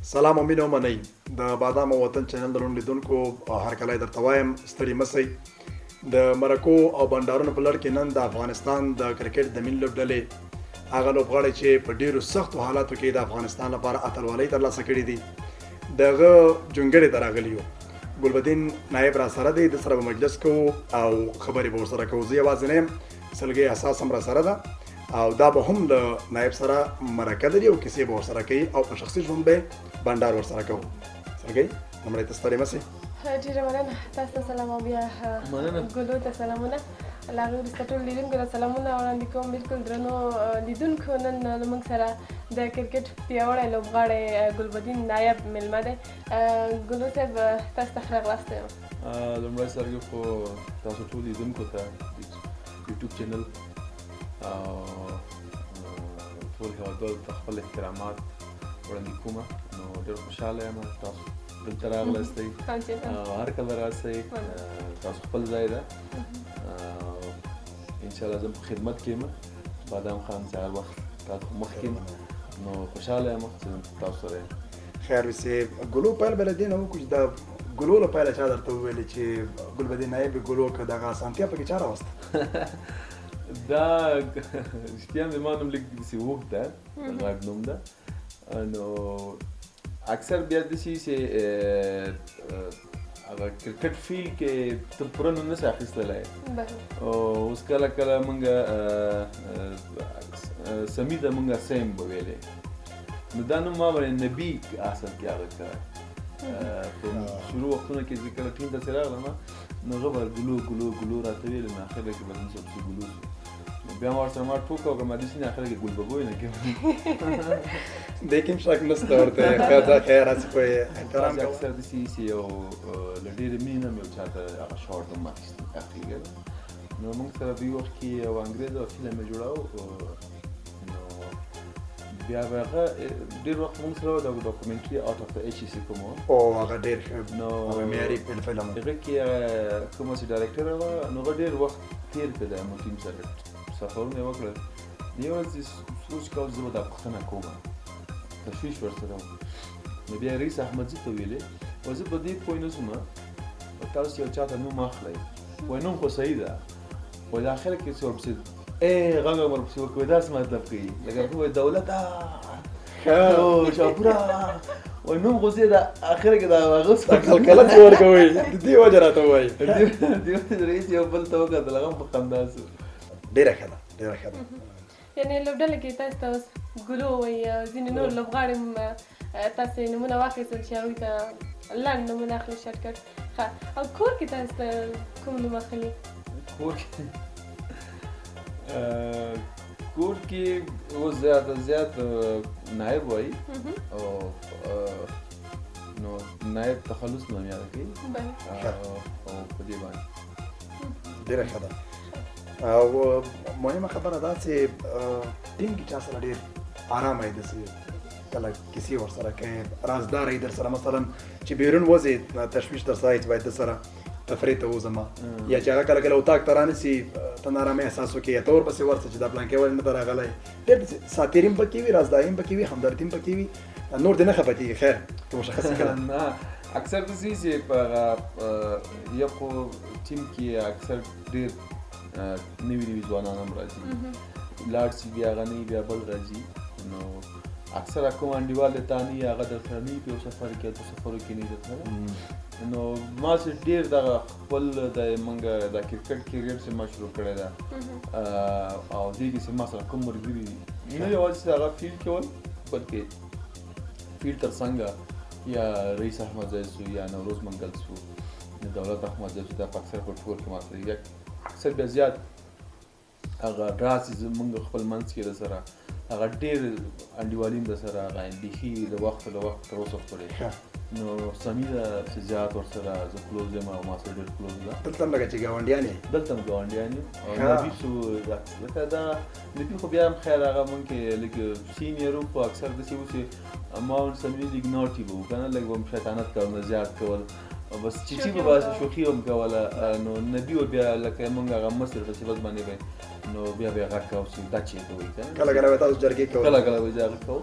سلام او مینه ومنئ د بادام وطن چینل درون لیدونکو هر کله درته وایم ستړي مسئ د مرکو او بنډارونو په لړ کې نن د افغانستان د کرکټ د ملي لوبډلې هغه لوبغاړي چې په ډیرو سختو حالاتو کې د افغانستان لپاره اتلولۍ ترلاسه کړي دي دغه جونګړې ته راغلي یو ګلبدین نایب را سره دی د سره به مجلس کوو او خبرې به ورسره کوو زه یوازې نه یم سلګۍ اساس هم را سره ده او دا به هم د نایب سره مرکه لري او کیسې به ورسره کوي او په شخصي ژوند به بنډار ورسره کوو سلګۍ لومړی ته ستړې مسئ ډېره مننه تاسو ته سلام او بیا ګلو ته سلامونه له هغې وروسته ټول لیدونکو ته سلامونه وړاندې کوم بلکل درنو لیدونکو نن زموږ سره د کرکټ پیاوړی لوبغاړی ګلبدین نایب میلمه دی ګلو صاحب تاسو ته ښه راغلاست یم لومړی سرګي خو تاسو ټول لیدونکو ته یوټیوب چینل ټول هېوادوالو ته خپل احترامات وړاندې کومه نو ډېر خوشحاله یم تاسو دلته راغلاستئ هر کله راسئ تاسو خپل ځای ده انشاءالله زه په خدمت کې یم بادام خان چې هر وخت تاسو مخکې یم نو خوشحاله یم چې تاسو سره یم خیر وسې ګلو پیل به له دې نه وکړو چې د ګلو له پیله چا درته وویلې چې ګلبدین نایب ګلو که دغه اسانتیا پکې چا راوسته دا رښتیا هم زما نوم لږ داسې اوږد ده غټ نوم ده نو اکثر بیا داسې چې هغه کرکټ فیلډ کې ته پوره نوم نشي اخیستلی اوس کله کله موږ سمي ته موږ سیم به ویلې نو دا نوم ما باندې نبي اصل کې هغه کړی په شروع وختونو کې چې کله ټیم ته چې راغلم نو هغه به ګلو ګلو ګلو راته ویل نو اخر کې به موږ پسې ګلو شو بیا ما ورسره ما ټوکه وکړه ما داسې نه اخر کې ګلبګوی نه کوم دې کې هم شک نشته ورته خیر هسې خو یې احترام کوه اکثر داسې چې یو له ډېرې مینې نه مې یو چا ته هغه شاټ هم اخیږي نو موږ سره په یو وخت کې یو انګرېز او فلم یې جوړاو نو بیا به هغه ډېر وخت موږ سره د ډاکومنټري آوټ اف د ایچ ای سی کوم او هغه ډېر نو معیاري فلم هغه کې کوم چې ډایرکټر وه نو هغه ډېر وخت تېر کړی دی مو ټیم سره سفرونه یې وکړل یو ورځ سوچ کول زه به دا پوښتنه کوم تشویش ورسره و نو بیا رئیس احمدزي ته ویلې وایي زه په دې پوه نه شوم تاسو یو چا ته نوم اخلئ وایي نوم خو صحیح ده وایي د اخر کې چې ورپسې غږ ورپسې ورکوي داسې مطلب کوي لکه وایي دولته شاپوره وایي نوم خو صحیح ده اخر کې د هغه کلکلت ورکوئ د دې وجه راته وایي دې رئیس یو بل ته وکتل هغه هم په خندا شو ډېره ښه ده ډېره ښه ده یعنې لوبډله کې تاسو ته اوس ګلو وایي ځینې نور لوبغاړي هم تاسې نومونه واخیستل چې هغوی ته لنډ نومونه اخلي شارټکټ ښه او کور کې تاسو ته کوم نوم اخلي کور کې اوس زیات نایب وایي او نو نایب تخلص نوم یاد کوي او په دې باندې ډېره ښه ده او مهمه خبره دا چې ټیم کې چا سره ډېر آرامه یې داسې کله کیسې ورسره کوي رازدار یې در سره مثلا چې بیرون وځې تشویش در سره چې باید در سره تفریح ته وځم یا چې هغه کله کله اتاق ته رانیسي ته نارامۍ احساس وکړې یا ته ورپسې ورسه چې دا پلانکی ولې نه ته راغلی ډېر ساتیري هم پکې وي رازداري هم پکې وي همدردي هم پکې وي نور دې نه خفه خیر که مشخصې کړه نه اکثر داسې چې په یو خو ټیم کې اکثر ډېر نوي ځوانان هم راځي لاړ شي بیا هغه نه بیا بل راځي نو اکثر کوم انډیوال د تا نه وي هغه درسره نه وي په یو سفر کې په سفرو کې نه وي درسره نو ما چې ډېر دغه خپل د موږ د کرکټ کیریئر چې ما شروع کړی ده او دې کې چې ما سره کوم ملګري نه یوازې هغه فیلډ کې ول بلکې فیلډ تر څنګ یا رئیس احمدزی شو یا نوروز منګل شو دولت احمدزی شو دا په اکثر په ټول کې ما سره اکثر بیا زیات هغه راسي زموږ خپل منځ کې د سره هغه ډېر انډیوالي هم د سره هغه بیخي د وخت له وخت تر اوسه پورې نو سمي ده چې زیات ورسره زه کلوز یم او ما سره ډېر کلوز ده دلته هم لکه چې ګاونډیان یې دلته هم ګاونډیان یو او نبي شو لکه دا نبي خو بیا هم خیر هغه مونږ کې لږ سینیر وو خو اکثر داسې وو چې ما سمي لږ ناټي به وو که نه لږ به هم شیطانت کول نه زیات کول بس چیچی به بس شوخي هم کوله نو نبي و بیا لکه مونږ هغه مصر په صفت باندې به نو بیا بیا غږ کوو چې دا چېرته وایي که نه کله کله به تاسو جرګې کوئ کله کله به هغه کوو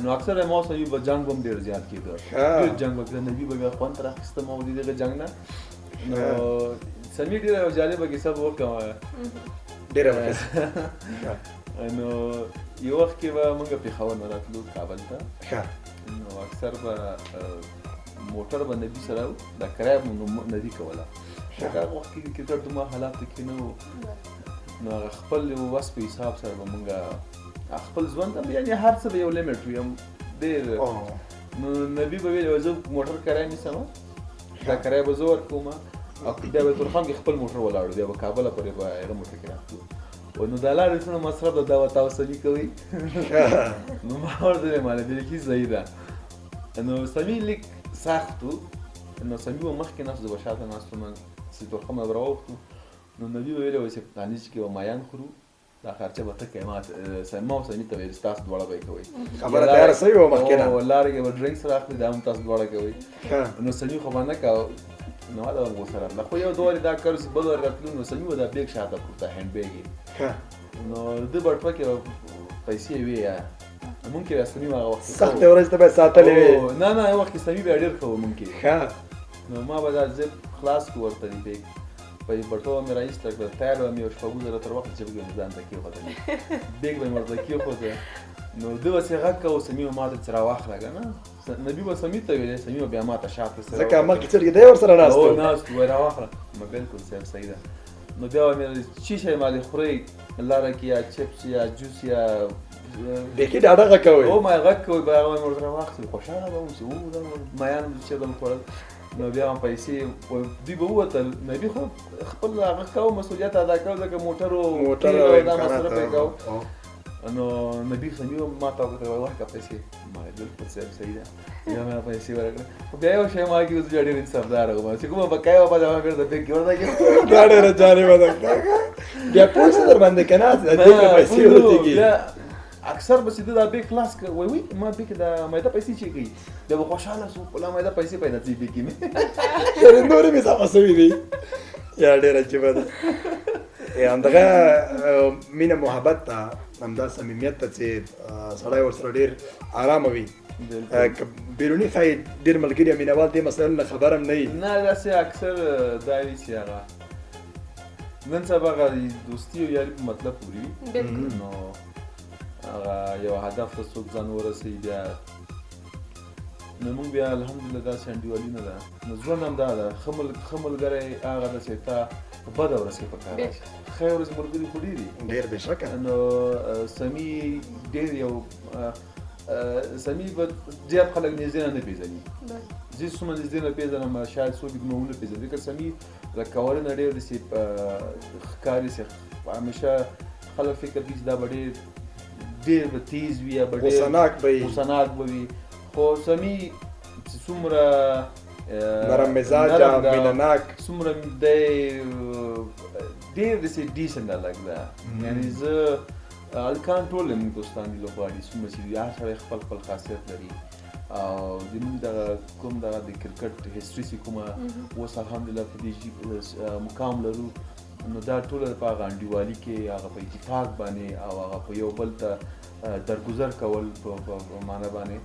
نو اکثر ما سړي به جنګ به هم ډېر زیات کېده ډېر جنګ به کېده نبي به بیا خوند تر اخیسته ما د دغه جنګ نه نو سمي ډېره یو جالبه کیسه به وکړم ډېره نو یو وخت کې به موږ پېښور نه راتلو کابل ته نو اکثر به موټر به نبي سره و دا کرایه به نبي کوله هغه وخت کې کرکټ دومره حالاتو کې نه و نو هغه خپل وس په حساب سره به موږ خپل ژوند ته یعنې هر څه به یو لیمټ وي ډېر نو نبي به ویل زه موټر کرایه نیسم دا کرایه به زه ورکوم او بیا به تورخم کې خپل موټر ولاړو بیا به کابله پورې به هغه موټر کې راتلو نو د لارې څونه مصرف د دا تاسو کوي نو ما ورته ویل ماله بلکې صحیح ده نو سمي لیک سخت و نو سمي به مخکې ناست زه به شاته ناست وم چې تورخم به راووختو نو نبي به ویلی وایي چې په کانیج کې به مایان خورو دا خرچه به ته کوې ما او سمي ته ویل ستاسو دواړه به یې کوئ خبره تیاره سوې وه مخکې نه لارې کې به ډرنکس راخلي دا هم تاسو دواړه کوئ نو سمي خو به نه کوه نو هغه به غوسه راغله خو یو دوه دا کار چې بل وارې راتلو نو سمي به دا بیګ شاته پورته هینډ بیګ یې نو د بټوه کې پیسې وې یا ممکن سمي هغه وخت سختې ورځې ته به یې ساتلې وې نه یو وخت کې سمي بیا ډېر ښه و ممکن نو ما به دا زیب خلاص کړو ورته د بیګ په بټوه مې راایسته کړه تیار به مې یو شپږ زره تر وخته چې به مې ځان ته کېښودلې بیګ به مې ورته کېښوده نو ده به سې غږ کوه سمي به ما ته چې راواخله که نه نبي به سمي ته ویلی سمي به بیا ما ته شاته ځکه مخکې چرګې دی ورسره ناست و ناست وایي راواخله نو بلکل صاحب صحیح ده نو بیا به مې څه شی ما دې خورئ لاره کې یا چپس یا جوس یا بیخي ډاډه غږ کوئ او ما غږ کوئ به هغه مې ورته راواخلي خوشحاله به وم چې مایان چې به مې خوړل نو بیا هم پیسې دوی به ووتل نبي خو خپل هغه کوو مسؤلیت ادا کوو ځکه موټر او دا مصرف یې کوو نو نبي سمي ما ته وکړه ورکړه پیسې ما ویل بالکل صاحب صحیح ده بیا مې پیسې ورکړه خو بیا یو شی ما کې اوس بیا ډېر انصافداره وم چې کومه بقایه به دا ما بېرته بیګ کې ورته کړم دا ډېره جالبه ده بیا پوه شو در باندې که نه دې ته پیسې ورتېږي اکثر به چې دا بیګ خلاص کړه وایي ما بیګ دا مایده پیسې چې کوي دا به خوشحاله شو په لا مایده پیسې پیدا ځي بیګ کې مې نورې مې اضافه شوي دي یا ډېره عجیبه ده همدغه مینه محبت ته همدا صمیمیت ته چې سړی ورسره ډېر ارامه وي بیروني ښایي ډېر ملګري یا مینهوال دې مسایلو نه خبر هم نه وي نه داسې اکثر دا وي چې هغه نن سبا هغه دوستي او یاري په مطلب پورې وي نو هغه یو هدف ته څوک ځان ورسوي بیا نو موږ بیا الحمدلله داسې انډیوالي نه ده نو ژوند هم دا ده ښه ملګری هغه ده چې تا په بده ورځ کې په کار راشي ښې ورځې ملګري خو ډېر دي ډېر بېشکه نو سمي ډېر یو سمي به زیات خلک نږدې نه پېژني زه څومره نږدې نه پېژنم شاید څوک مې ونه پېژني ځکه سمي له کولو نه ډېر داسې ښکاري چې همیشه خلک فکر کوي چې دا به ډېر به تیز وي یا به غوسناک به وي خو سمي چې څومره نرم مزاجه مینهناک څومره دی ډېر داسې ډیسنټ هلک ده یعنې زه هلکان ټول زموږ دوستان دي لوبغاړي څومره چې هر سړی خپل خاصیت لري او زموږ دغه کوم دغه د کرکټ هسټري چې کومه اوس الحمدلله په دې مقام لرو نو دا ټوله په هغه انډیوالي کې هغه په اتفاق باندې او هغه په یو بل ته درگذر کول په معنا باندې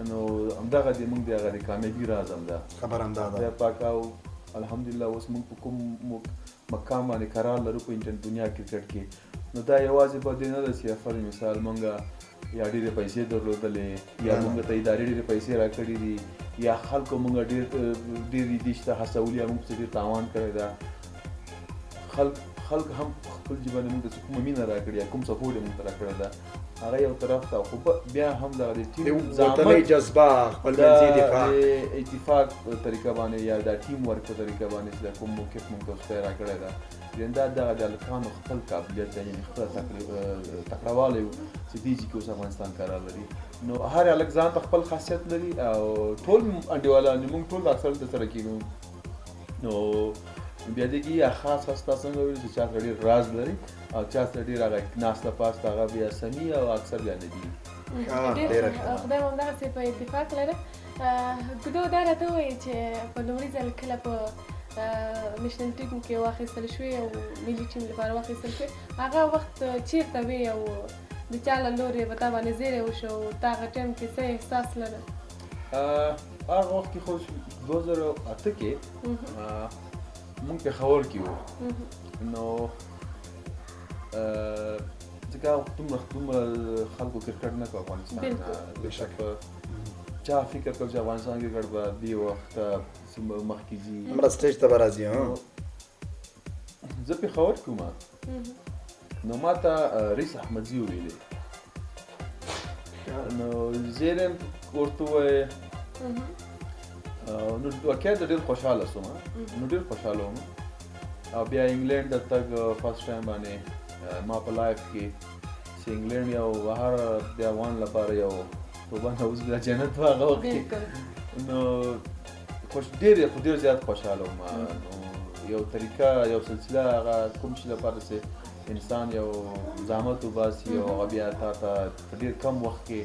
نو همدغه د موږ د هغه د کامیابي راز هم ده خبر همدا ده خدای پاک او الحمدلله اوس موږ په کوم مقام باندې قرار لرو په دنیا کرکټ کې نو دا یوازې په دې نه ده چې فرض مثال موږ یا ډېرې پیسې درلودلې یا موږ ته ادارې ډېرې پیسې راکړي دي یا خلکو موږ ډېرې دې ته هڅولي یا موږ څه ډېر تاوان کړی ده خلک هم خپل ژبه موږ ته کومه مینه راکړې یا کوم سپورټ یې موږ ته راکړی ده هغه یو طرف ته خو بیا هم دغه د ټیم وطني جذبه خپلمنځي دفاع د اتفاق طریقه باندې یا د ټیم ورک په طریقه باندې چې کوم موقف موږ ته خدای راکړی ده یعنې دا دغه د هلکانو خپل قابلیت دی یعنې خپله تکړهوالی و چې دې چې کې اوس افغانستان قرار لري نو هر هلک ځان ته خپل خاصیت لري او ټول انډیوالان موږ ټول اکثر دسره کېږو نو بیا دې کې یا خاص تا څنګه ویل چې چا سره ډېر راز لري او چا سره ډېر هغه ناسته پاسته هغه بیا سمي او اکثر بیا نه دي خدای مو همدغسې په اتفاق لره ګدو دا راته ووایي چې په لومړي ځل کله په نېشنل ټیم کې واخیستل شوې او ملي ټیم لپاره واخیستل شوې هغه وخت چیرته وې او د چا له لورې به تا باندې زیری وشو او تا هغه ټایم کې څه احساس لرل؟ هغه وخت کې خو 2008 کې موږ پېښور کې وو نو ځکه دومره خلکو کرکټ نه کوه افغانستان بېشک چا فکر کوي چې افغانستان کرکټ به دې وخت مخکې ځي همره سټیج ته به راځي زه پېښور کې وم نو ما ته رئیس احمدزي وویلې نو زیری ورته ووایې نو واقعا زه ډېر خوشحاله شوم نو ډېر خوشحاله وم او بیا انګلینډ ته تګ فرسټ ټایم باندې ما په لایف کې چې انګلینډ یو هر د افغان لپاره یو توبه نعوذ بالله جنت و هغه وخت کې نو ډېر زیات خوشحاله وم یو طریقه یو سلسله هغه کوم شي لپاره چې انسان یو زحمت وباسي او هغه بیا تا ته په ډېر کم وخت کې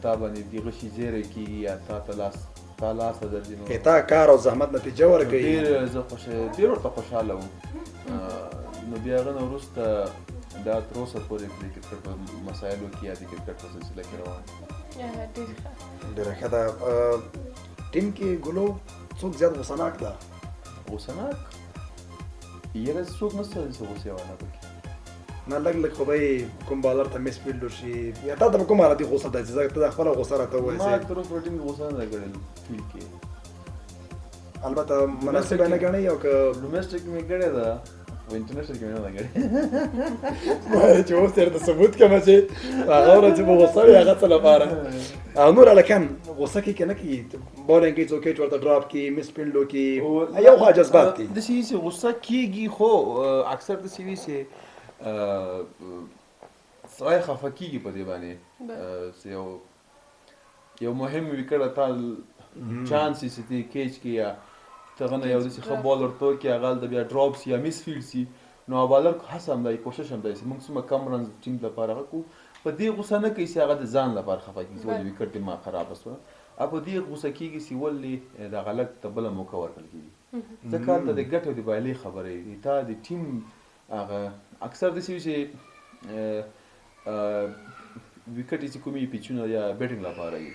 تا باندې دغه شي زیری کېږي یا تا لاسته درځي نو تا کار او زحمت نتیجه ورکوي ډېر ورته خوشحاله وم نو بیا هغه نه وروسته دا تر اوسه پورې د کرکټ په مسایلو کې یا د کرکټ په سلسله کې روان ډېره ښه ده ټیم کې ګلو څوک زیات غوسناک ده غوسناک یاره څوک نشته چې غوسې وانه پکې نه لږ خو به کوم بالر ته مس فیلډر شي یا تا ته به کومه راځي غوسه ده چې ته د خپله غوسه راته ووایې ما تر اوسه ټیم کې غوسه نه ده کړې فیل کې البته مناسبه نه ګڼئ او که ډومېسټک کې مې کړې ده خو انټرنیشنل کې مې نه ده کړې چې اوس درته ثبوت کړمه چې هغه ورځ چې به غوسه وي هغه څه لپاره او نور هلکان غوسه کې که نه کړي بالینګ کې څوکیچ ورته ډراپ کړي مس فیلډ وکړي یو خوا جذبات دي داسې وي چې غوسه کېږي خو اکثر داسې وي چې سړی خفه کېږي په دې باندې چې یو مهم وکټ تا چانس یې چې ته کیچ کړي یا ته هغه نه یو داسې ښه بالر تو کړي هغه هلته بیا ډراپ سي یا مس فیلډ سي نو بالر هڅه هم دی کوشش هم دی چې موږ څومره کم رنز ټیم لپاره هغه کوو په دې غوسه نه کوي چې هغه د ځان لپاره خفه کېږي چې ولې وکټ دې ما خرابه شوه او په دې غوسه کېږي چې ولې دغه هلک ته بله موقع ورکړل کېږي ځکه هلته د ګټې او د بایلې خبرې دي تا د ټیم هغه اکثر داسې وي چې وکټ چې کومې پیچونه یا بیټینګ لپاره وي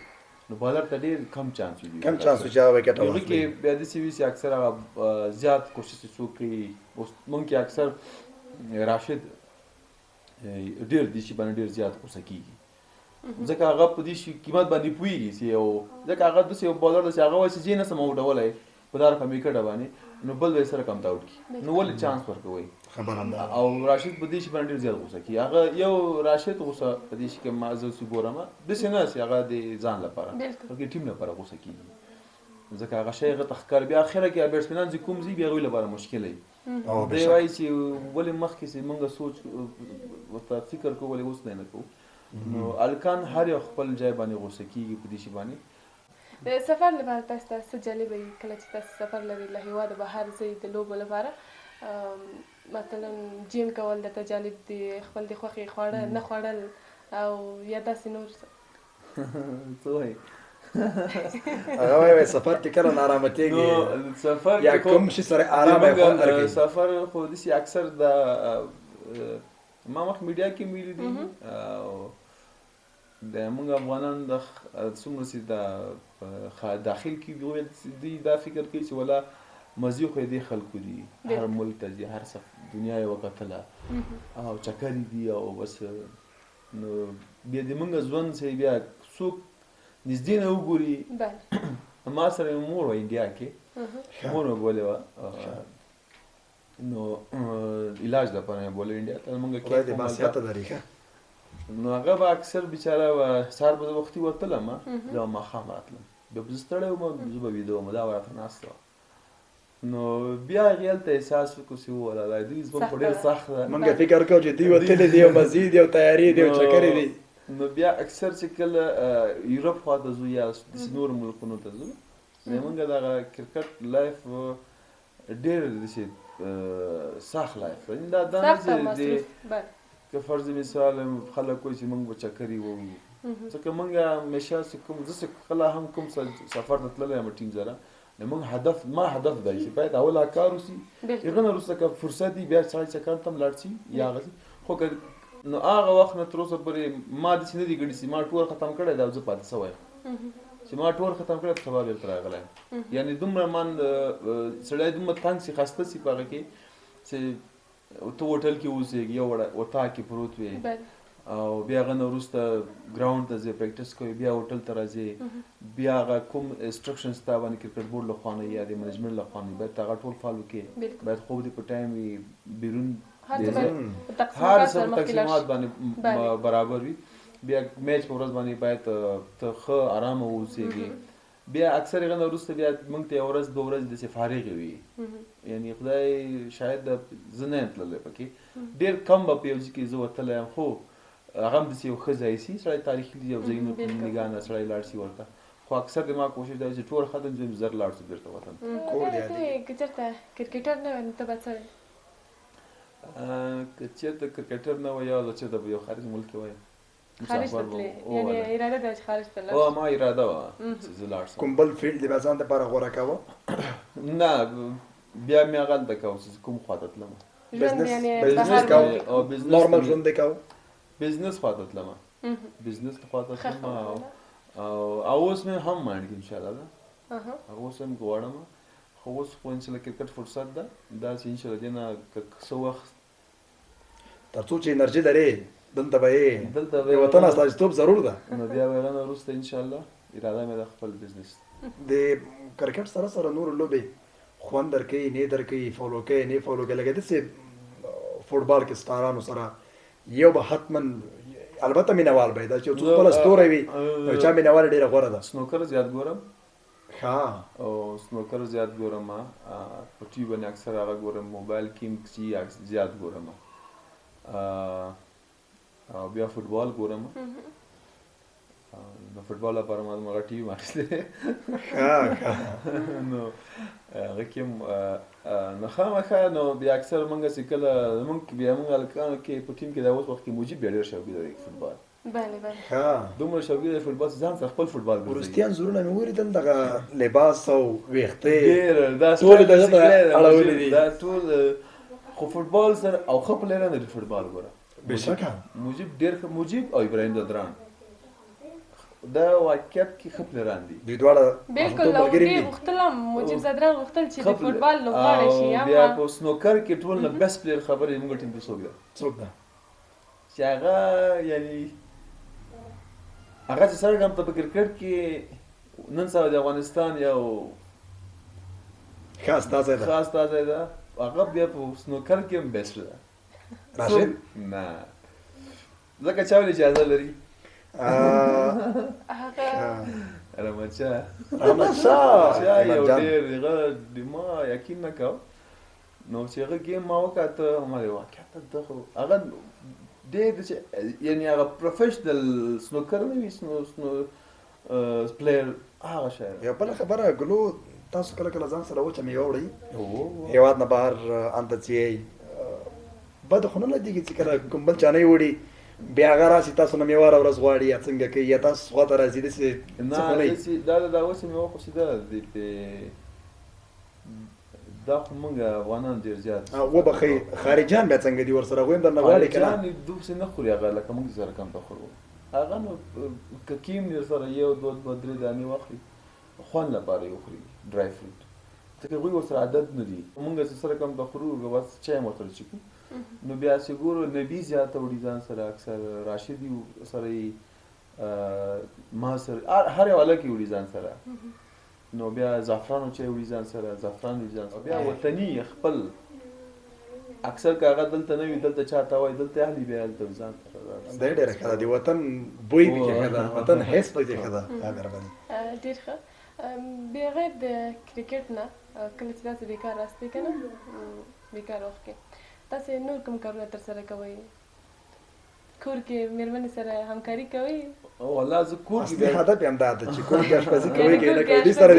نو بالر ته ډېر کم چانس وي کم چانس وي چې هغه وکټ هغې کې بیا داسې وي چې اکثر هغه زیات کوشش څوک کوي اوس موږ کې اکثر راشد ډېر دې شي باندې ډېر زیات غوسه کېږي ځکه هغه په دې شي قیمت باندې پوهېږي چې یو ځکه هغه داسې یو بالر ده چې هغه وایي چې زه یې نشم آوټولی په دا رقم وکټه باندې نو بل به یې سره کم ته آوټ کړي نو ولې چانس ورکوئ او راشد په دې شي باندې ډېر زیات غوسه کېږي هغه یو راشد غوسه په دې شي کې ما زه اوس ګورم داسې نه چې هغه د ځان لپاره بلکې ټیم لپاره غوسه کېږي ځکه هغه شی هغه ته ښکاري بیا اخره کې بیټسمینان چې کوم ځي بیا هغوی لپاره مشکل وي دی وایي چې ولې مخکې چې موږ سوچ ورته فکر کوو ولې اوس نه کوو نو الکان هر یو خپل ځای باندې غوسه کېږي په دې شي باندې د سفر لپاره تاسو ته څه جالبه وي کله چې تاسو سفر لرئ له هېواده بهر ځئ د لوبو لپاره مثلا جیم کول درته جالب دي خپل د خوښې خواړه نه خوړل او یا داسې نور څه څه وایي هغه وایي سفر کې کله نارامه کېږي یا کوم شي سره ارامه خوند درکوي سفر خو داسې اکثر د ما مخ میډیا کې ویلي دي د موږ افغانان د څومره چې د داخل کې دوی دا فکر کوي چې ولا مزي خو دې خلکو دي هر ملک ته ځي هر څه دنیا یې وکتله او چکرې دي او بس نو بیا د موږ ژوند چې بیا څوک نږدې نه وګوري ما سره مور وه انډیا کې مور مې بولې وه نو علاج لپاره مې بولې انډیا ته موږ کې نو هغه به اکثر بیچاره سهار به زه وختي وتلم زه به ماښام راتلم بیا به زه ستړی وم زه به ویده وم دا به راته ناسته وه نو بیا هغې هلته احساس وکړو چې ووالله دوی ژوند خو ډېر سخت ده موږ فکر کوو چې دوی وتلي دي او مزي دي او تیاري دي او چکرې دي نو بیا اکثر چې کله یورپ خوا ته ځو یا داسې نورو ملکونو ته ځو زموږ دغه کرکټ لایف ډېر داسې سخت لایف دا نه چې که فرض مثال خلک وایي چې موږ به چکرې ووو ځکه موږ همیشه چې کوم زه چې کله هم کوم سفر ته تللی یم ټیم سره موږ هدف ما هدف دی چې باید اول کار وشي هغه نه وروسته که فرصت دی بیا سړی چکر ته لاړ شي یا هغه خو نو هغه وخت نه تر اوسه پورې ما داسې نه دي ګڼي چې ما ټول ختم کړی دا زه پاتې شوی چې ما ټول ختم کړی په سبا بېرته راغلی یعنې دومره من سړی دومره تنګ شي خسته شي په هغه کې چې ته هوټل کې اوسېږي یو اتاق کې پروت وې او بیا هغه نه وروسته ګراوند ته ځې پریکټس کوې بیا هوټل ته راځې بیا هغه کوم انسټرکشنز تا باندې کرکټ بورډ لخوا نه یا د منیجمنټ لخوا نه باید هغه ټول فالو کې باید خوب دې په ټایم وي بیرون هر څه په تقسیمات باندې برابر وي بیا میچ په ورځ باندې باید ته ښه ارامه واوسېږې بیا اکثر هغه نه وروسته بیا موږ ته یوه ورځ دوه ورځې داسې فارغې وي یعنې خدای شاید زه نه یم تللی پکې ډېر کم به په یو ځای کې زه وتلی یم خو هغه هم داسې یو ښه ځای شي سړی تاریخي یو ځایونه نګاه نه سړی لاړ شي ورته خو اکثر د ما کوشش دا چې ټول ختم شي زر لاړ شو بېرته وطن که چېرته کرکټر نه وای نو ته به څه وې که چېرته کرکټر نه وای یا زه چېرته به یو خارج ملک کې وایم خارج ته تلې یعنې اراده ده چې خارج ته لاړ ما اراده وه چې زه لاړ شم کوم بل فیلډ د ځان دپاره غوره کوه نه بیا مې هغه هلته کوه چې کوم خوا ته تلم ژوند یعنې بزنس کوه نارمل ژوند دی کوه بزنس خوا ته تلم بزنس خوا ته تلم او اوس مې هم ماڼګي انشاءالله ده اوس هم غواړم خو اوس خو انشاءالله کرکټ فرصت ده دا چې انشاءالله دې نه که څه وخت تر څو چې انرژي لرې دلته به یې د وطن استازیتوب ضرور ده نو بیا به هغه نه وروسته انشاءالله اراده مې ده خپل بزنس د کرکټ سره سره نورو لوبې خوند درکوي نه درکوي فالو کوي نه فالو کوي لکه داسې فوټبال کې ستارانو سره یو به حتما البته مینوال به دا چې څوک خپله ستوری وي نو چا مینوال ډېره غوره ده سنوکر زیات ګورم ښه او سنوکر زیات ګورم په ټي وي باندې اکثر هغه ګورم موبایل کې چې زیات ګورم او بیا فوټبال ګورم نو فوټبال لپاره ما هغه ټي وي واخیستې نو هغه کې نو خامخا نو بیا اکثر موږ چې کله موږ بیا موږ هلکانو کې په ټیم کې دا اوس وخت کې مجیب بیا ډېر شوقي دی فوټبال بله بله دومره شوقي دی فوټبال چې ځان سره خپل فوټبال ګرځوي وروستي انځورونه مې ولیدل دغه لباس او ویښتې ډېر دا ټول دغه ته اړولي دي دا ټول خو فوټبال سره او ښه پلیران دی فوټبال ګوره بېشکه مجیب ډېر ښه مجیب او ابراهیم ددران دا واقعیت کې ښه پلیران دي دوی دواړه بالکل او دې غوښتل هم مجیب زدران غوښتل چې د فوټبال لوبغاړی شي بیا په سنوکر کې ټول نه بیسټ پلیر خبرې زموږ ټیم کې څوک ده چې هغه یعنې هغه چې څرګند په کرکټ کې نن سبا د افغانستان یو ښه استازی ده هغه بیا په سنوکر کې هم بیسټ ده راشد نه ځکه چا ولې اجازه لري رحمتشاه یو ډېر هغه ما یقین نه کوه نو چې هغه گیم ما وکاته ما ویل واقعیت ده خو هغه ډېر یعنې هغه پروفیشنل سنوکر نه وي پلیر هغه شی یو بله خبره ګلو تاسو کله کله ځان سره وچه میوه وړئ هېواد نه بهر هلته ځئ بده خو نه لګېږي چې کله کوم بل چانه یې وړي بیا هغه راسي تاسو نه میوه هره ورځ غواړي یا څنګه کوي یا تاسو خوا ته راځي داسې نه دا اوس میوه خو چې ده دا خو موږ افغانان ډېر زیات وبخئ خارجیان بیا څنګه دي ورسره هغوی هم درنه غواړي که نه خارجیان دوسې نه خوري هغه لکه موږ سره کم ته خورو هغه نو که کیم دې سره یو دوه درې دانې واخلي خوند لپاره یې وخوري ډرای فروټ ځکه هغوی ورسره عادت نه دي موږ چې سره کم ته خورو بس چای م ورسره څښو نو بیا چې ګورو نبي زیاته وړي ځان سره اکثر راشد سره یې ما سره هر یو هلک یې وړي ځان سره نو بیا زعفرانو چای وړي ځان سره زعفران وړي ځان سره بیا وطني خپل اکثر که هغه دلته نه وي دلته چاته وایي دلته اهلي بیا هلته ځان سره دا ډېره ښه ده د وطن بوی پکې ښه ده وطن حس پکې ښه ده مهرباني ډېر ښه بغیر د کرکټ نه کله چې تاسو بیکار راستئ که نه بیکار وخت کې تاسې نور کوم کارونه ترسره کوئ کور کې مېرمنې سره همکاري کوئ والله زه کور کې اصلي هدف یې همدا ده چې کور کې اشپزي کوئ که نه کوئ دوی سره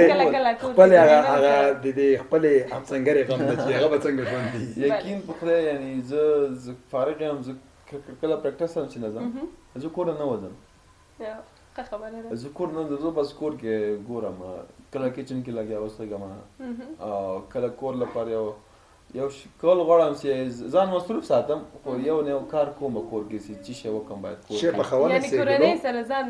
خپلې هغه د دې خپلې همسنګرې غم ده چې هغه به څنګه ژوند دي یقین په خدای یعنې زه فارغ یم زه کله پریکټس هم چې نه ځم زه کور نه وځم ښه خبره ده. زه کور نه زه بس کور کې ګورم کله کچن کې لګیا اوسېږم او کله کور لپاره یو کول غواړم چې ځان مصروف ساتم خو یو نه کار کوم کور کې چې شی وکم باید کور چې په خوله یعنی کورنۍ سره ځان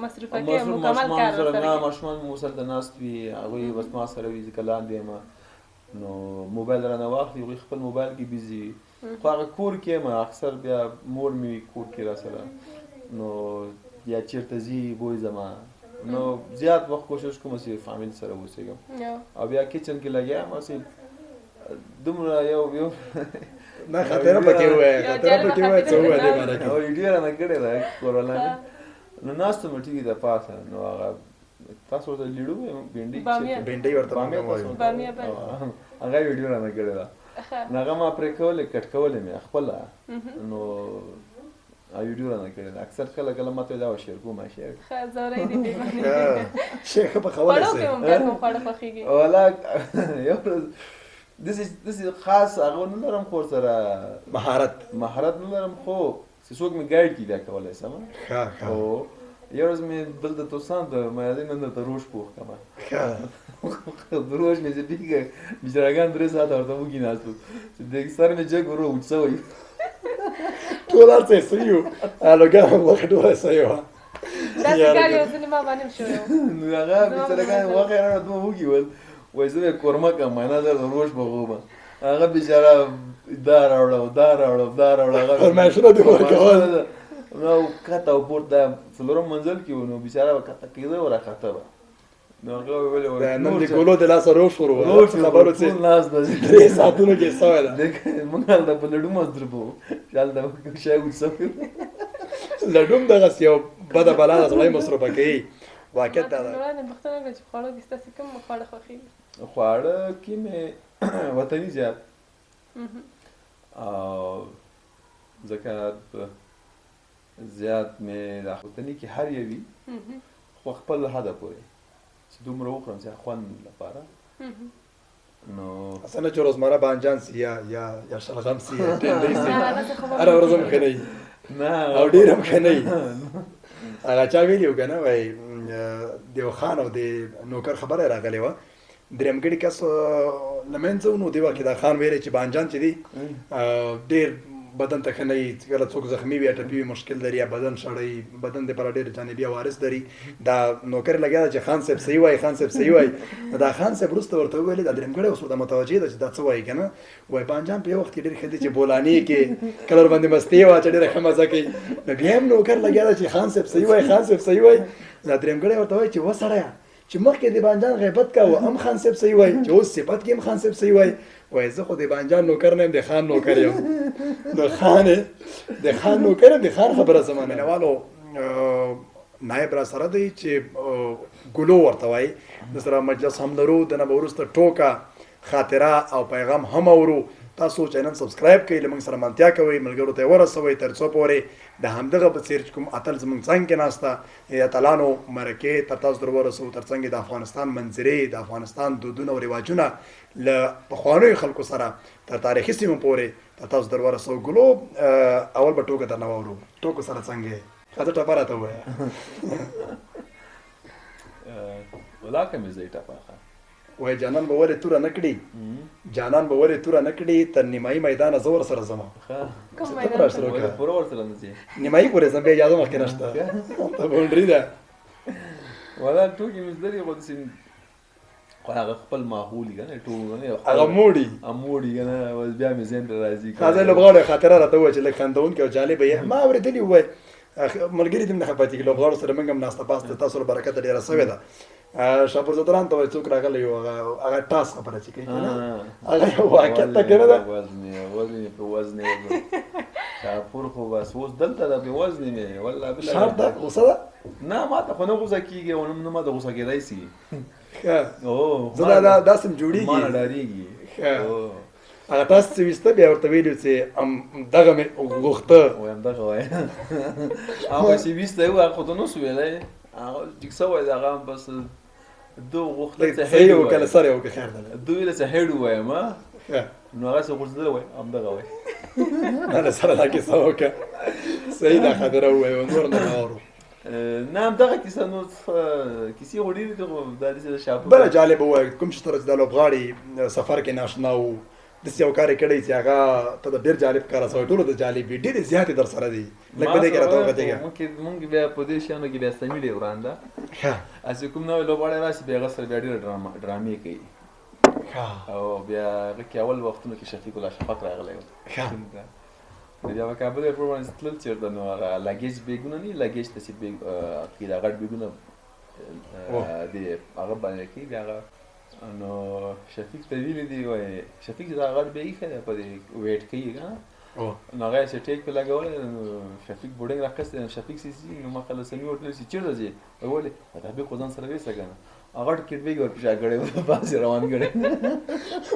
مصروفه کې مکمل کار سره سره نه ماشومان مو سره د ناست وي هغوی بس ما سره وي ځکه لاندې یم نو موبایل رانه واخلي هغوی خپل موبایل کې بیزي وي خو هغه کور کې یم اکثر بیا مور مې وي کور کې را سره نو یا چېرته ځي بوی زما نو زیات وخت کوشش کوم چې فامیل سره اوسېږم او بیا کچن کې لګیا یم هسې دومره یو نه خطره پکې وایه خطره پکې وایه څه ووایه دې باره کې او ویډیو رانه کړې ده کورونا کې نو ناست م ټي وي د پاسه نو هغه تاسو ورته لیډو بینډۍ بینډۍ ورته موږ وایو بامیه باندې هغه ویډیو رانه کړې ده نو هغه ما پرې کولې کټ کولې مې خپله نو ویډیو رانه کړې ده اکثر کله ماته دا شیر کوم شیر ښه زورۍ دې دې باندې شیخ په خوله خواړو کې هم بیا کوم خواړه خوښېږي ولا یو داسې خاص هغه نه لرم خو سره مهارت نه لرم خو چې څوک مې ګایډ کړي بیا کولی شم خو یو ورځ مې دلته توسان ته ما یادوي نن درته روش پوخ کړم د روش مې چې بیګه بیچارهګان 3 ساعته ورته وږي ناست وو چې د سر مې جګ ورو وچ شوی ټول هر څه یې صحیح وو لوګان هم غوښه ټوله صحیح وه داسې کار یو ځینې ما باندې هم شوی وو نو هغه بیچارهګان غوښه یې رانه دوه وږي ول وایي زه به کورمه کړم معنا در د روش به غومه هغه بیچاره دا راوړه هغه فرمایشونه دې ورکول نو کته او پورته څلورم منزل کې و نو بیچاره به کته کېده او راکښته به نو هغه ویلې نن د ګلو د لاسه روش ورو خبرو چې ناست به 3 ساعتونو کې سوی ده موږ هلته په لډو مصروف وو چې هلته شی وچ شوی لډوم دغسې یو بده بلا ده سړی مصروفه کوي واقعیت دا ده وړاندې پوښتنه وکړه چې په خواړو کې ستاسې کوم خواړه خوښېږي خواړه کې مې وطني زیات او ځکه زیات مې د وطني کې هر یو وي خو خپل حده پورې چې دومره وخورم چې خوند لپاره نو اصلا چې روزمره بانجان سي یا شلغم سي یا ټنډۍ سي هره ورځ هم ښه نه وي نه او ډېر هم ښه نه وي هغه چا ویلي وو که نه وایي د یو خان او د نوکر خبره راغلې وه درېمګړي کس له منځه و نو دې وخت کې دا خان ویلی چې بانجان چې دی ډېر بدن ته ښه نه وي کله څوک زخمي وي یا ټپي وي مشکل لري یا بدن شړی بدن دپاره ډېر جانبي عوارض لري دا نوکر لګیا ده چې خان صاحب صحیح وایي خان صاحب صحیح وایي دا خان صاحب وروسته ورته وویلې دا درېمګړی اوس ورته متوجه ده چې دا څه وایي که نه وایي بانجان په یو وخت کې ډېر ښه دي چې بولانې کې کله ورباندې مستې واچه ډېره ښه مزه کوي نو بیا هم نوکر لګیا ده چې خان صاحب صحیح وایي خان صاحب صحیح وایي دا درېمګړی ورته وایي چې وسړیه چې مخکې د بانجان غیبت کوه هم خان صاحب صحیح وایي چې اوس صفت کې هم خان صاحب صحیح وایي وایي زه خو د بانجان نوکر نه یم د خان نوکر یم نو خان د خان نوکر یم د خان خبره زما نه مینهوالو نایب را سره دی چې ګلو ورته وایي د سره مجلس هم لرو د نه به وروسته ټوکه خاطره او پیغام هم اورو تاسو چینل سبسکرایب کړئ له موږ سره ملتیا کوئ ملګرو ته یې ورسوئ تر څو پورې د همدغه په څېر چې کوم اتل زموږ څنګ کې ناسته یا اتلانو مرکې تر تاسو در ورسوو تر څنګ د افغانستان منظرې د افغانستان دودونه او رواجونه له پخوانیو خلکو سره تر تاریخي سیمو پورې تر تاسو در ورسوو ګلو اول به ټوکه درنه واورو ټوکو سره څنګه یې ښځه ټپه راته ووایه ولاکه مې زه یې ټپه وای جانان به ولې توره نه کړي جانان به ولې توره نه کړي تر نیمایي میدانه زه ورسره ځمه کوم ته میدان به راسره وکړه پوره ورسره نه ځې نیمایي پورې ځم بیا اجازه مخکې نشته ته بونډري ده ولا ټوکې مې زده دي خو داسې خو هغه خپل ماحول که نه ټول هغه موړي که نه اوس بیا مې ذهن ته راځي ښځی لوبغاړو خاطره راته ووایه چې لږ خندونکې او جالبه یې ما اورېدلي ووایي ملګري دې هم نه خفه کېږي لوبغاړو سره موږ هم ناسته پاسته تاسو له برکته ډېره سوې ده شاپورزدران ته وایي څوک راغلی یو هغه ټاس خبره چې کوي هغه یو واقعیت ته که نه ده وزن په وزن شاپور خو بس اوس دلته ده په وزن مې والله بالله شار ده غوسه ده نه ما ته خو نه غوسه کېږي او نه ما ته غوسه کېدی سي زه دا داسې م جوړېږي ما نه ډارېږي هغه تاسو چې ویسته بیا ورته ویلي چې دغه مې غوښته وایم دغه وایه هغه چې ویسته و هغه خو ته نسو ویلی هغه ټیک شوی د هغه هم بس دو غوښتل چې صحیح وکړه سر یې وکړه خیر ده دو ویله چې هیډ ووایم نو هغه چې غورځېدلی وای همدغه وای نه له سره دا کیسه وکړه صحیح دا خبره ووایه نور نه اورو نه همدغه کیسه نور کیسې خو ډېرې دي خو دا داسې د شاپور بله جالب ووایه کوم چې ته چې دا لوبغاړي سفر کې ناشنا وو داسې یو کار یې کړی چې هغه ته د ډېر جالب کار سوی ټولو ته جالب وي ډېرې زیاتې در سره دي لږ په دې کې راته وغځېږه مونږ بیا په دې شیانو کې بیا سمې ډېر وران ده هسې کوم نوی لوبغاړی راشي بیا هغه سره بیا ډېره ډرامې کوي او بیا هغه کې اول وختونو کې شفیق الله شفق راغلی و بیا په کابل ایرپورټ باندې تلل چېرته نو هغه لګیج بیګونه نه لګیج داسې بیګ کې دا غټ بیګونه د هغه باندې کوي بیا هغه نو شفیق ته ویلي دي وایي شفیق چې دا غټ بیګ ایښی دی په دې ویټ کوي که نه نو هغه یې ټیک پې لګولی نو شفیق بوډنګ راخیستی نو شفیق سي نو ما خله سمي ورته ویل چې چېرته ځې ولې دا بیګ خو ځان سره ویسته که نه هغه ټکټ بیګ ورپسې کړی و پاسې روان کړی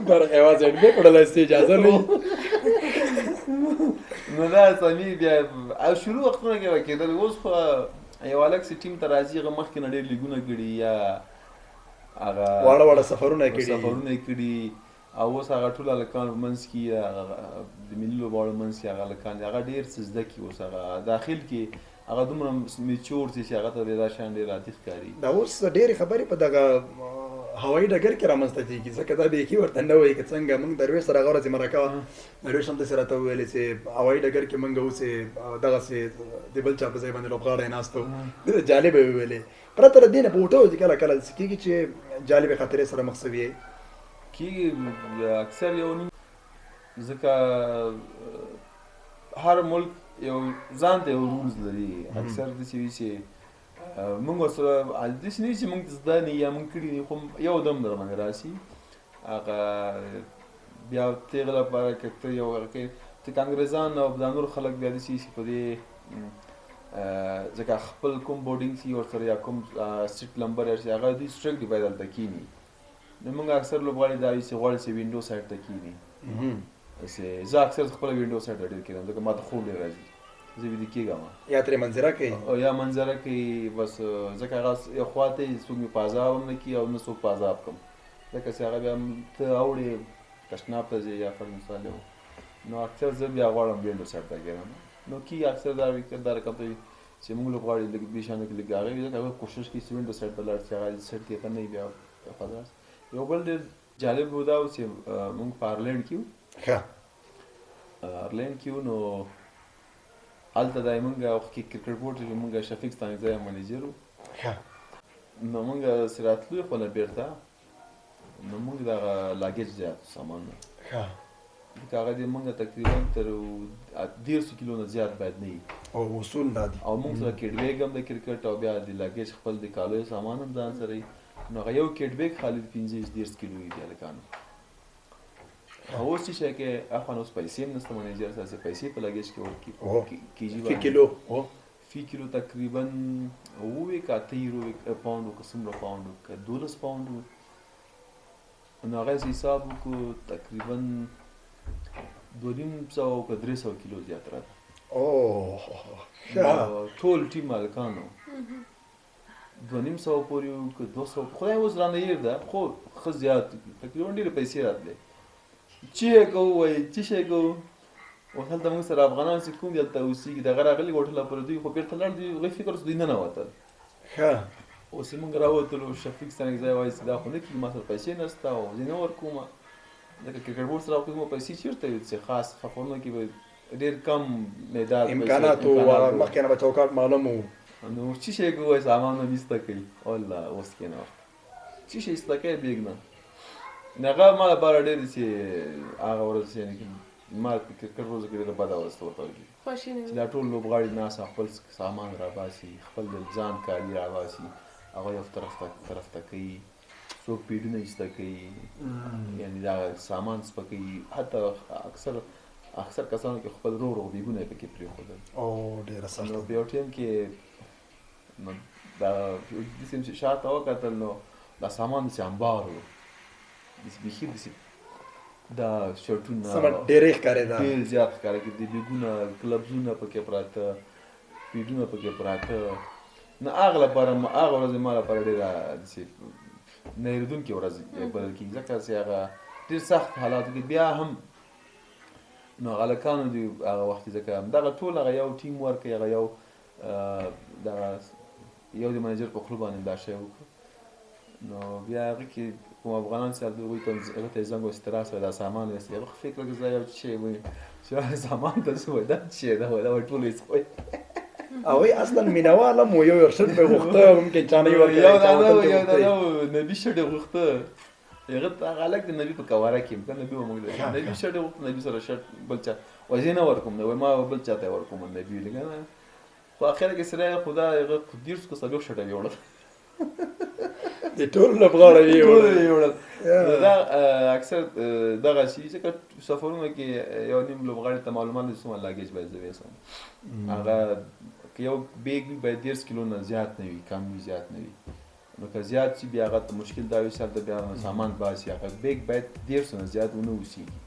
بر یوازې هډبې وړلی سې اجازه نه نو دا سمي بیا او شروع وختونه کې به کېدل اوس خو یو هلک چې ټیم ته راځي هغه مخکې نه ډېر لیګونه کړي یا هغه واړه واړه سفرونه یې کړي او اوس هغه ټول هلکان په منځ کې د ملي لوبغاړو منځ کې هغه هلکان دي هغه ډېر څه زده کړي اوس هغه داخل کې هغه دومره میچور دي چې هغه ته دا شیان ډېر عادي ښکاري دا اوس ډېرې خبرې په دغه هوایي ډګر کې رامنځته کېږي ځکه دا بیخي ورته نه وایي که څنګه موږ درویش سره هغه ورځ مرکه وه درویش هم داسې راته وویلې چې هوایي ډګر کې موږ اوس دغسې د بل چا په ځای باندې لوبغاړی ناست و ډېره جالبه یې وویلې پرته له دې نه په هوټلو کې کله کله داسې کېږي چې جالبې خاطرې سره مخ شوي یې کېږي اکثر یو نیم ځکه هر ملک یو ځان ته یو رولز لري اکثر داسې وي چې موږ ورسره داسې نه وي چې موږ زده نه یا موږ کړي دي خو یو دم در باندې راشي هغه بیا د هغې لپاره که ته یو هغه کوې ته که انګریزان او دا نور خلک بیا داسې وي چې په دې ځکه خپل کوم بورډینګ چې ورسره یا کوم سیټ نمبر یا هغه دوی سټرکټلی باید هلته کښېني نو موږ اکثر لوبغاړي دا وي چې غواړي چې وینډو سایډ ته کښېني زه اکثر خپله وینډو سایډ ته ډېر کښېنم ځکه ما ته خوب ډېر راځي زه ویده کېږم یا ترې منظره کوي یا منظره کوي بس ځکه هغه یو خوا ته څوک مې په عذاب هم نه کړي او نه څوک په عذاب کړم ځکه چې هغه بیا ته اوړې تشناب ته ځې یا فر مثال یو نو اکثر زه بیا غواړم وینډو سایډ ته کېنم نو کېږي اکثر دا رقم ته وي چې موږ لوبغاړي لږ دې شیانو کې لږ هغه وي ځکه هغه کوشش کوي چې وینډو سایډ ته لاړ شي هغه سایډ کې ته نه وي بیا فضا یو بل ډېر جالب و دا و چې موږ په آرلینډ کې وو آرلینډ کې وو نو هلته دا موږ وخت کې کرکټ بورډ چې موږ شفیق ستانکزی منیجر وو نو موږ چې راتلو خو نه بېرته نو موږ دغه لاګیج زیات سامان ځکه هغه دې موږ تقریبا تر 150 کیلو نه زیات باید نه وي او اصول دا دي او موږ سره کیټ بیګ هم د کرکټ او بیا د لاګیج خپل د کالیو سامان هم ځان سره وي نو هغه یو کیټ بیګ خالي 15 کیلو وي د هلکانو اوس چې شی کې اخوان اوس پیسې هم نشته منیجر سره پیسې په لاګیج کې ورکړي کیجي فی کیلو فی کیلو تقریبا 9 که 8 پاونډ که څومره پاونډ که 12 پاونډ نو هغه حساب وکړو تقریبا 250 که 300 کیلو زیات راته ټول ټیم هلکانو 250 پورې وو که 200 خدای اوس رانه هېر ده خو ښه زیات تقریبا ډېرې پیسې راتلې چې یې کوو وایي چې شی کوو اوس هلته موږ سره افغانان چې کوم دي هلته اوسېږي دغه راغلي هوټله پورې دوی خو بېرته لاړ دوی هغوی فکر اوس دوی ننوتل اوس یې موږ راوتلو شفیق ستانکزی وایي چې دا خو نه کېږي ما سره پیسې نشته او زه نه ورکوم ځکه کرکټ بورډ سره خو زموږ پیسې چېرته وي چې خاص سفرونو کې به ډېر کم مقدار امکانات وو مخکې نه به چوکاټ معلوم وو نو چې شی کوو وایي سامان مې ایسته کوي والله اوس کېنه ورته چې شی ایسته کوي بیګ نه هغه ما لپاره ډېر چې هغه ورځ یعنې ما کرکټ ورځ کې ډېره بده ورځ ته ورته ویلي چې دا ټول لوبغاړي ناست خپل سامان راباسي خپل د ځان کالي راباسي هغه یو طرف ته کوي څوک پیډونه ایسته کوي یعنې دا سامان سپکوي حتی اکثر کسانو کې خپل رو بیګونه یې پکې پرېښودل ډېره سخته نو په یو ټایم کې نو دا داسې چې شاته وکتل نو دا سامان داسې انبار و داسې بیخي داسې دا شرټونه ډېرې ښکارېده ډېر زیات ښکاره کېدې بیګونه کلبزونه پکې پراته پیډونه پکې پراته نو هغه لپاره هغه ورځ ما لپاره ډېره داسې نه هېرېدونکې ورځ بلل کېږي ځکه چې هغه ډېر سخت حالاتو کې بیا هم نو هغه هلکانو دي هغه وخت کې ځکه همدغه ټول هغه یو ټیم ورک هغه یو دغه یو د منیجر په خوله باندې دا شی وکړو نو بیا هغې کې کوم افغانان چې هغوی ته هغه ته یې زنګ ووایي چې ته راسه دا سامان یاست هغه خو فکر وکړه زه یو څه شی وایي چې هغه سامان ته څه وایي دا څه شی ده دا وایي ټولو یې څه وایي هغوی اصلا مینهوال هم و یو شرط به یې غوښته ممکن چا نه یې یو ورکړی دا نه و نبي شرط یې غوښته هغه ته هغه هلک د نبي په کواره کې که نبي به موږ نبي شرط یې غوښته نبي سره شرط بل چا وایي زه نه ورکوم وایي ما بل چا ته یې ورکوم نبي ویل که نه خو اخره کې سره خدا هغه خو دېرش که څلوېښت شرطه یې وړل د ټولو له غاړه یې وړل دا اکثر دغه شي ځکه سفرونو کې یو نیم لوبغاړي ته معلومات دي څومره لاګیج باید زه ویسم هغه که یو بیګ وي باید 10 کیلو نه زیات نه وي کم وي زیات نه وي نو که زیات شي بیا هغه ته مشکل دا وي چې هلته بیا سامان باسي هغه بیګ باید 150 نه زیات ونه اوسېږي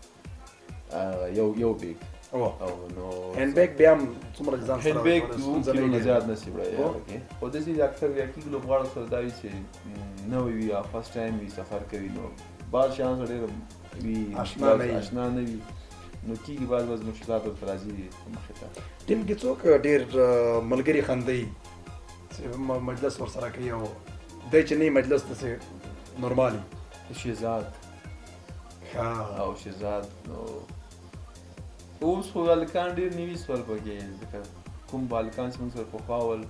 یو بیګ نو هینډ بیګ بیا هم څومره ځان سره هینډ بیګ 2 کیلو نه زیات نه شي وړی خو داسې اکثر بیا کیلو لوبغاړو سره دا وي چې نوی وي یا فرسټ ټایم وي سفر کوي نو بعض شیان سره ډېر وي اشنا نه وي نو کېږي بعض مشکلات ورته راځي مخې ته ټیم کې څوک ډېر ملګري خندوي چې مجلس ورسره کوي او دی چې نه مجلس داسې نورمالي شهزاد او شهزاد نو اوس خو هلکان ډېر نوي سول پکې ځکه کوم به هلکان چې موږ سره پخوا ول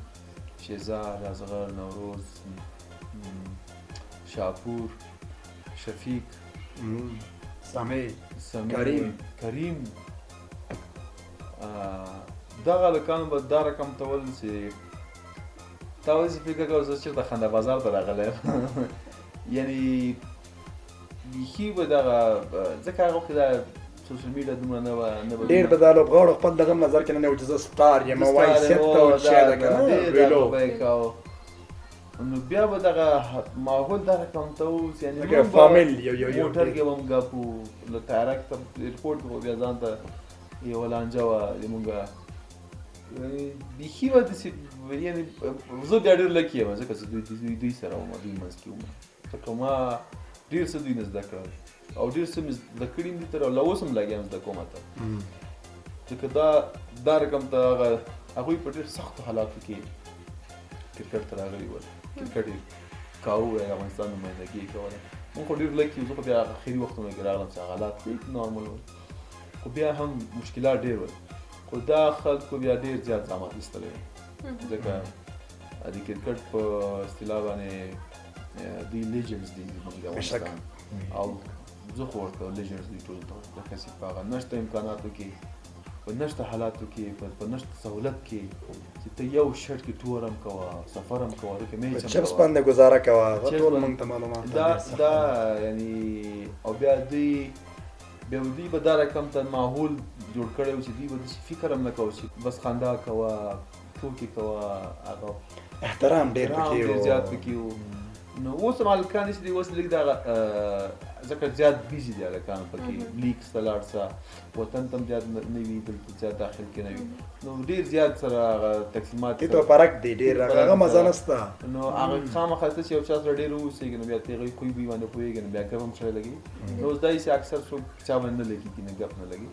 شهزاد اصغر نوروز شاپور شفیق سامي کریم دغه هلکانو به دا رقم ته ول چې تا اوس فکر کوه زه چېرته خنده بازار ته راغلی یم یعنې بیخي به دغه ځکه هغه وخت دا سوشل میډیا دومره نه وه ډېر به دا لوبغاړو خپل دغه نظر کې نه و چې زه سټار یم وایي سیټ ته او شی ده که نه ویلو نو بیا به دغه ماحول دا رقم ته اوس یعنې فامیل موټر کې به هم ګپو له تارک ته ایرپورټ کې به بیا ځان ته یوه لانجه وه زمونږ بیخي به داسې یعنې زه بیا ډېر لکي یم ځکه چې دوی سره وم دوی منځ کې وم ځکه ما ډېر څه دوی نه زده کړل او ډېر څه مې زده کړي هم دي تر لا اوس هم لګیا یم زده کومه ته ځکه دا رقم ته هغوی په ډېر سختو حالاتو کې کرکټ ته راغلي ول کرکټ یې کاوه افغانستان نمایندګي یې کوله موږ خو ډېر لکي زه خو بیا اخري وختونو کې راغلم چې حالات نارمل ول خو بیا هم مشکلات ډېر ول خو دا خلکو بیا ډېر زیات زحمت ایستلی ځکه د کرکټ په اصطلاح باندې دوی لیجنډز دي زموږ د افغانستان او زه خو ورته لیجنډز دوی ټولو ته ځکه چې په هغه نشته امکاناتو کې په نشته حالاتو کې په نشته سهولت کې چې ته یو شرط کې ټور هم کوه سفر هم کوه ځکه میچ هم کوه چپس باندې ګزاره کوه هغه ټول موږ ته معلومات دا یعنې او بیا دوی به دا رقم ته ماحول جوړ کړی و چې دوی به داسې فکر هم نه کوه چې بس خندا کوه ټوکې کوه هغه احترام ډېر زیات پکې و نو اوس هم هلکان چې دي اوس لږ دغه ځکه زیات بیزي دي هلکان پکې لیګس ته لاړ شه وطن ته هم زیات نه وي دلته زیات داخل کې نه وي نو ډېر زیات سره هغه تقسیمات ته فرق دی ډېر هغه مزه نشته نو هغه خامخا ته چې یو چا سره ډېر واوسېږي نو بیا ته هغوی خوی بوی باندې پوهېږي نو بیا ګپ هم سره لګي نو اوس دا چې اکثر څوک چا باندې نه لګېږي نه ګپ نه لګي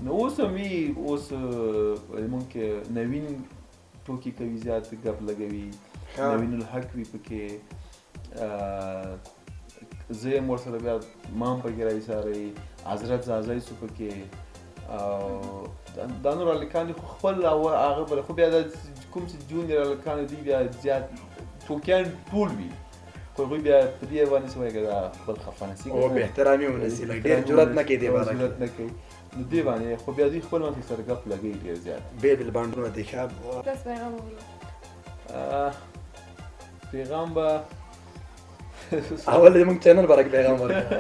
نو اوس هم وي اوس زمونږ کې نوین ټوکې کوي زیات ګپ لګوي نوین الحق وي پکې زه یم ورسره بیا ما هم پکې راایساروي حضرت زازی سو پکې او دا نور هلکان دي خو خپل هغه بله خو بیا دا کوم چې جونیر هلکان دي بیا زیات ټوکیان ټول وي خو هغوی بیا په دې باندې څه وایي که دا خپل خفه نسي او بې احترامي ونسي لږ ډېر جرات نه کوي دې باره کې جرات نه کوي نو دې باندې خو بیا دوی خپل منځ کې سره ګپ لګوي ډېر زیات بیل بانډونه دي ښه تاسو پیغام وویل پیغام به اول دې موږ چینل باره کې پیغام ورکړه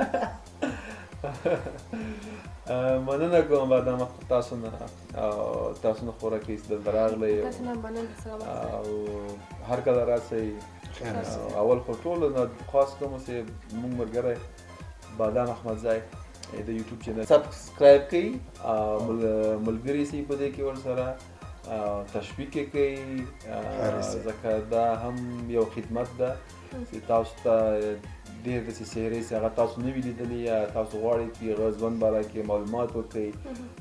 مننه کوم بعد تاسو نه او تاسو نه خوره کې دلته راغلی تاسو نه مننه سلام او هر کله راسئ اول خو ټولو نه خاص کوم چې موږ ملګری بادام احمدزی د یوټیوب چینل سبسکرایب کړئ ملګري سي په دې کې ورسره تشویق یې کوي ځکه دا هم یو خدمت ده چې تاسو ته ډېر داسې څهرې چې هغه تاسو نه وي لیدلي یا تاسو غواړئ چې هغه ژوند باره کې معلومات ورکړئ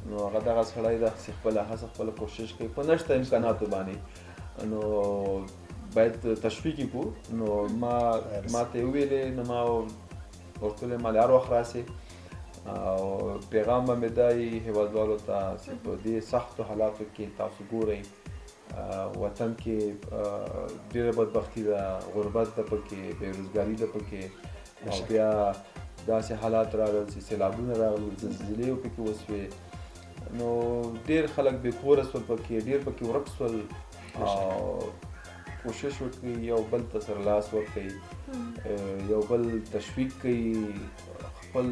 نو هغه دغه سړی ده چې خپله هڅه خپله کوشش کوي په نشته امکاناتو باندې نو باید تشویق یې کړو. نو ما ته یې وویلې، نو ما ورته ویلې ما هر وخت راسې او پیغام به مې دا وي هیوادوالو ته چې په دې سختو حالاتو کې تاسو ګورئ وطن کې ډېره بدبختي ده، غربت ده پکې، بېروزګاري ده پکې، او بیا داسې حالات راغلل چې سیلابونه راغلل، زلزلې پکې وسوې، نو ډېر خلک بې کوره سول پکې، ډېر پکې ورک سول. او کوشش وکړئ یو بل ته سره لاس ورکړئ، یو بل تشویق کړئ، خپل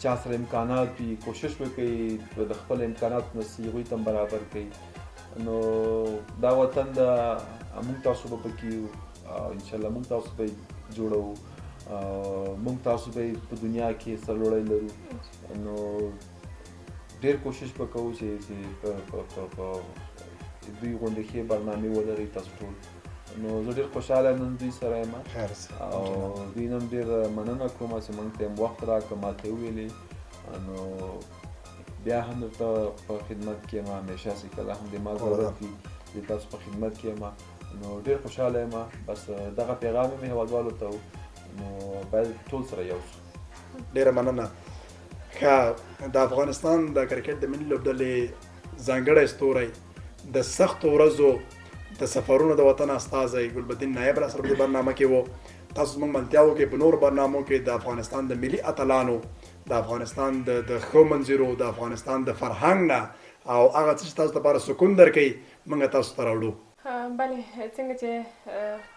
چا سره امکانات وي کوشش وکړئ د خپل امکاناتو نه هغوی ته برابر کړئ. نو دا وطن د موږ تاسو به پکې یو، انشاءالله موږ تاسو به یې جوړوو، موږ تاسو به یې په دنیا کې سرلوړی لرو. نو ډېر کوشش به کوو چې په دوی غوندې ښې برنامې ولرئ تاسو ټول. نو زه ډېر خوشحاله نن دوی سره یم او دوی نن ډېر مننه کوم چې موږ ته یې وخت راکړه، ما ته یې وویلې. نو بیا هم درته په خدمت کې یم همیشه چې کله هم د ما ضرورت وي د تاسو په خدمت کې یم. نو ډېر خوشحاله یم. بس دغه پیغام مې هیوادوالو ته و، نو باید ټول سره یو شو. ډېره مننه. ښه، د افغانستان د کرکټ د ملي لوبډلې ځانګړی ستوری د سختو ورځو د سفرونو د وطن استازی ګلبدین نایب را سره په دې برنامه کې و. تاسو زموږ ملتیا وکړئ په نورو برنامو کې د افغانستان د ملي اتلانو، د افغانستان د ښو منظرو، د افغانستان د فرهنګ نه او هغه څه چې تاسو لپاره سکون درکوي موږ تاسو ته راوړو. بلې څنګه چې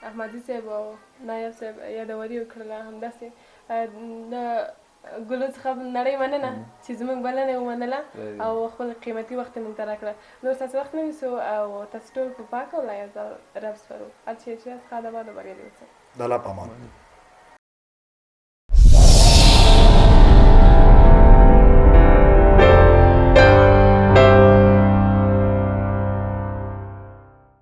احمدي صاحب او نایب صاحب یادوري وکړله، همداسې د ګلو څخه نړۍ مننه چې زموږ بلنه یې ومنله او خپل قیمتي وخت یې موږ ته راکړه. نور ستاسو وخت نه نیسو او تاسو ټول په پاک او لایق ډول رب سپارو. هر چیرې چې یاست ښه اباد او بریالي اوسئ. د الله په امان.